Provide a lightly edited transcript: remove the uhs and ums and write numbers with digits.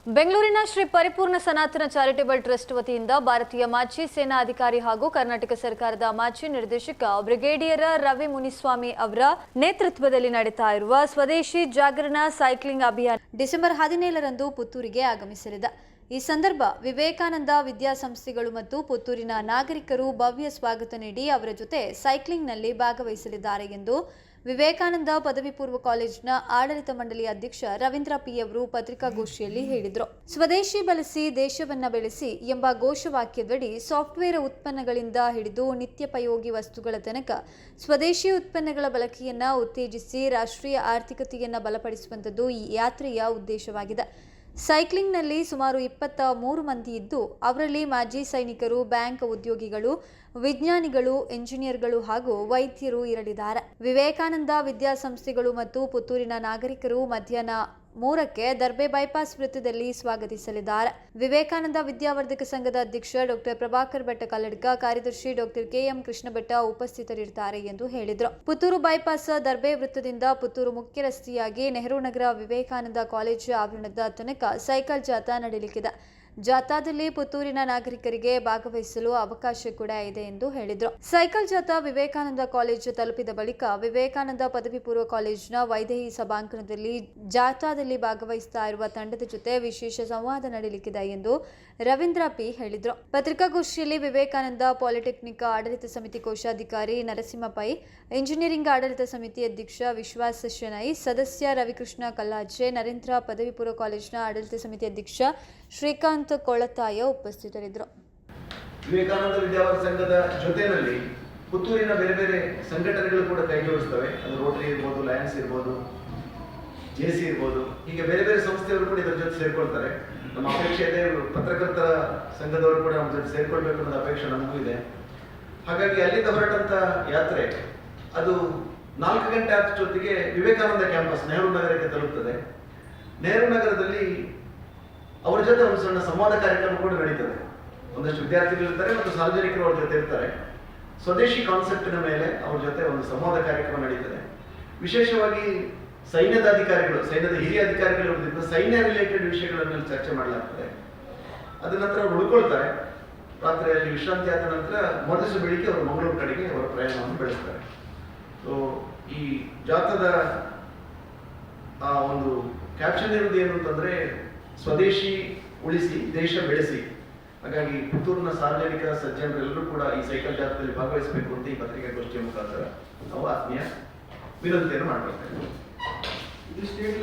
ಬೆಂಗಳೂರಿನ ಶ್ರೀ ಪರಿಪೂರ್ಣ ಸನಾತನ ಚಾರಿಟೇಬಲ್ ಟ್ರಸ್ಟ್ ವತಿಯಿಂದ ಭಾರತೀಯ ಮಾಜಿ ಸೇನಾ ಅಧಿಕಾರಿ ಹಾಗೂ ಕರ್ನಾಟಕ ಸರ್ಕಾರದ ಮಾಜಿ ನಿರ್ದೇಶಕ ಬ್ರಿಗೇಡಿಯರ್ ರವಿ ಮುನಿಸ್ವಾಮಿ ಅವರ ನೇತೃತ್ವದಲ್ಲಿ ನಡೆಯುತ್ತಾ ಇರುವ ಸ್ವದೇಶಿ ಜಾಗರಣ ಸೈಕ್ಲಿಂಗ್ ಅಭಿಯಾನ ಡಿಸೆಂಬರ್ 17ರಂದು ಪುತ್ತೂರಿಗೆ ಆಗಮಿಸಲಿದೆ. ಈ ಸಂದರ್ಭ ವಿವೇಕಾನಂದ ವಿದ್ಯಾಸಂಸ್ಥೆಗಳು ಮತ್ತು ಪುತ್ತೂರಿನ ನಾಗರಿಕರು ಭವ್ಯ ಸ್ವಾಗತ ನೀಡಿ ಅವರ ಜೊತೆ ಸೈಕ್ಲಿಂಗ್ನಲ್ಲಿ ಭಾಗವಹಿಸಲಿದ್ದಾರೆ ಎಂದು ವಿವೇಕಾನಂದ ಪದವಿ ಪೂರ್ವ ಕಾಲೇಜಿನ ಆಡಳಿತ ಮಂಡಳಿ ಅಧ್ಯಕ್ಷ ರವೀಂದ್ರ ಪಿ ಅವರು ಪತ್ರಿಕಾಗೋಷ್ಠಿಯಲ್ಲಿ ಹೇಳಿದರು. ಸ್ವದೇಶಿ ಬಳಸಿ ದೇಶವನ್ನ ಬೆಳೆಸಿ ಎಂಬ ಘೋಷವಾಕ್ಯದಡಿ ಸಾಫ್ಟ್ವೇರ್ ಉತ್ಪನ್ನಗಳಿಂದ ಹಿಡಿದು ನಿತ್ಯೋಪಯೋಗಿ ವಸ್ತುಗಳ ತನಕ ಸ್ವದೇಶಿ ಉತ್ಪನ್ನಗಳ ಬಳಕೆಯನ್ನ ಉತ್ತೇಜಿಸಿ ರಾಷ್ಟ್ರೀಯ ಆರ್ಥಿಕತೆಯನ್ನ ಬಲಪಡಿಸುವಂಥದ್ದು ಈ ಯಾತ್ರೆಯ ಉದ್ದೇಶವಾಗಿದೆ. ಸೈಕ್ಲಿಂಗ್ನಲ್ಲಿ ಸುಮಾರು 23 ಮಂದಿ ಇದ್ದು ಅವರಲ್ಲಿ ಮಾಜಿ ಸೈನಿಕರು, ಬ್ಯಾಂಕ್ ಉದ್ಯೋಗಿಗಳು, ವಿಜ್ಞಾನಿಗಳು, ಎಂಜಿನಿಯರ್ಗಳು ಹಾಗೂ ವೈದ್ಯರು ಇರಲಿದ್ದಾರೆ. ವಿವೇಕಾನಂದ ವಿದ್ಯಾಸಂಸ್ಥೆಗಳು ಮತ್ತು ಪುತ್ತೂರಿನ ನಾಗರಿಕರು ಮಧ್ಯಾಹ್ನ 3ಕ್ಕೆ ದರ್ಬೆ ಬೈಪಾಸ್ ವೃತ್ತದಲ್ಲಿ ಸ್ವಾಗತಿಸಲಿದ್ದಾರೆ. ವಿವೇಕಾನಂದ ವಿದ್ಯಾವರ್ಧಕ ಸಂಘದ ಅಧ್ಯಕ್ಷ ಡಾಕ್ಟರ್ ಪ್ರಭಾಕರ್ ಭಟ್ಟ ಕಲ್ಲಡ್ಕ, ಕಾರ್ಯದರ್ಶಿ ಡಾಕ್ಟರ್ ಕೆಎಂ ಕೃಷ್ಣ ಭಟ್ಟ ಉಪಸ್ಥಿತರಿರುತ್ತಾರೆ ಎಂದು ಹೇಳಿದರು. ಪುತ್ತೂರು ಬೈಪಾಸ್ ದರ್ಬೆ ವೃತ್ತದಿಂದ ಪುತ್ತೂರು ಮುಖ್ಯ ರಸ್ತೆಯಾಗಿ ನೆಹರು ನಗರ ವಿವೇಕಾನಂದ ಕಾಲೇಜು ಆವರಣದ ತನಕ ಸೈಕಲ್ ಜಾಥಾ ನಡೆಯಲಿದೆ. ಜಾಥಾದಲ್ಲಿ ಪುತ್ತೂರಿನ ನಾಗರಿಕರಿಗೆ ಭಾಗವಹಿಸಲು ಅವಕಾಶ ಕೂಡ ಇದೆ ಎಂದು ಹೇಳಿದರು. ಸೈಕಲ್ ಜಾಥಾ ವಿವೇಕಾನಂದ ಕಾಲೇಜು ತಲುಪಿದ ಬಳಿಕ ವಿವೇಕಾನಂದ ಪದವಿ ಪೂರ್ವ ಕಾಲೇಜಿನ ವೈದೇಹಿ ಸಭಾಂಗಣದಲ್ಲಿ ಜಾಥಾದಲ್ಲಿ ಭಾಗವಹಿಸ್ತಾ ಇರುವ ತಂಡದ ಜೊತೆ ವಿಶೇಷ ಸಂವಾದ ನಡೆಯಲಿದೆ ಎಂದು ರವೀಂದ್ರ ಪಿ ಹೇಳಿದರು. ಪತ್ರಿಕಾಗೋಷ್ಠಿಯಲ್ಲಿ ವಿವೇಕಾನಂದ ಪಾಲಿಟೆಕ್ನಿಕ್ ಆಡಳಿತ ಸಮಿತಿ ಕೋಶಾಧಿಕಾರಿ ನರಸಿಂಹ ಪೈ, ಇಂಜಿನಿಯರಿಂಗ್ ಆಡಳಿತ ಸಮಿತಿ ಅಧ್ಯಕ್ಷ ವಿಶ್ವಾಸ ಶೆಣೈ, ಸದಸ್ಯ ರವಿಕೃಷ್ಣ ಕಲ್ಲಾಜೆ, ನರೇಂದ್ರ ಪದವಿ ಪೂರ್ವ ಕಾಲೇಜಿನ ಆಡಳಿತ ಸಮಿತಿ ಅಧ್ಯಕ್ಷ ಶ್ರೀಕಾಂತ್ ಕೊಳತಾಯ ಉಪಸ್ಥಿತರಿದ್ದರು. ವಿವೇಕಾನಂದ ವಿದ್ಯಾವರ್ಧಕ ಸಂಘದ ಜೊತೆಯಲ್ಲಿ ಪುತ್ತೂರಿನ ಬೇರೆ ಬೇರೆ ಸಂಘಟನೆಗಳು ಕೂಡ ಕೈ ಜೋಡಿಸ್ತವೆ. ಅದು ರೋಟರಿ ಇರ್ಬೋದು, ಲಯನ್ಸ್ ಇರ್ಬೋದು, ಜೆಸಿ ಇರ್ಬೋದು, ಹೀಗೆ ಬೇರೆ ಬೇರೆ ಸಂಸ್ಥೆಯವರು ಕೂಡ ಇದರ ಜೊತೆ ಸೇರ್ಕೊಳ್ತಾರೆ. ನಮ್ಮ ಅಪೇಕ್ಷೆ ಇದೆ, ಪತ್ರಕರ್ತರ ಸಂಘದವರು ಕೂಡ ನಮ್ಮ ಜೊತೆ ಸೇರ್ಕೊಳ್ಬೇಕು ಅನ್ನೋದು ಅಪೇಕ್ಷೆ ನಮಗೂ ಇದೆ. ಹಾಗಾಗಿ ಅಲ್ಲಿಂದ ಹೊರಟಂತ ಯಾತ್ರೆ ಅದು 4 ಗಂಟೆ ಅಷ್ಟೊತ್ತಿಗೆ ವಿವೇಕಾನಂದ ಕ್ಯಾಂಪಸ್ ನೆಹರು ನಗರಕ್ಕೆ ತಲುಪ್ತದೆ. ನೆಹರು ನಗರದಲ್ಲಿ ಅವರ ಜೊತೆ ಒಂದು ಸಣ್ಣ ಸಂವಾದ ಕಾರ್ಯಕ್ರಮ ಕೂಡ ನಡೀತದೆ. ಒಂದಷ್ಟು ವಿದ್ಯಾರ್ಥಿಗಳು ಇರ್ತಾರೆ ಮತ್ತು ಸಾರ್ವಜನಿಕರು ಅವ್ರ ಜೊತೆ ಇರ್ತಾರೆ. ಸ್ವದೇಶಿ ಕಾನ್ಸೆಪ್ಟಿನ ಮೇಲೆ ಅವ್ರ ಜೊತೆ ಒಂದು ಸಂವಾದ ಕಾರ್ಯಕ್ರಮ ನಡೀತದೆ. ವಿಶೇಷವಾಗಿ ಸೈನ್ಯದ ಅಧಿಕಾರಿಗಳು, ಸೈನ್ಯದ ಹಿರಿಯ ಅಧಿಕಾರಿಗಳು ಇರೋದ್ರಿಂದ ಸೈನ್ಯ ರಿಲೇಟೆಡ್ ವಿಷಯಗಳ ಮೇಲೆ ಚರ್ಚೆ ಮಾಡಲಾಗ್ತದೆ. ಅದ ನಂತರ ಅವರು ಉಳ್ಕೊಳ್ತಾರೆ. ರಾತ್ರಿಯಲ್ಲಿ ವಿಶ್ರಾಂತಿ ಆದ ನಂತರ ಮರುದಿವಸ ಬೆಳಿಗ್ಗೆ ಅವರು ಮಂಗಳೂರು ಕಡೆಗೆ ಅವರ ಪ್ರಯಾಣವನ್ನು ಬೆಳೆಸ್ತಾರೆ. ಸೊ ಈ ಜಾಥಾದ ಒಂದು ಕ್ಯಾಪ್ಷನ್ ಇರುವುದು ಏನು ಅಂತಂದ್ರೆ, ಸ್ವದೇಶಿ ಉಳಿಸಿ ದೇಶ ಬೆಳೆಸಿ. ಹಾಗಾಗಿ ಪುತ್ತೂರಿನ ಸಾರ್ವಜನಿಕ ಸಜ್ಜನರೆಲ್ಲರೂ ಕೂಡ ಈ ಸೈಕಲ್ ಜಾಥಾದಲ್ಲಿ ಭಾಗವಹಿಸಬೇಕು ಅಂತ ಈ ಪತ್ರಿಕಾಗೋಷ್ಠಿಯ ಮುಖಾಂತರ ನಾವು ಆತ್ಮೀಯ ವಿನಂತಿಯನ್ನು ಮಾಡ್ಕೊಳ್ತೇವೆ.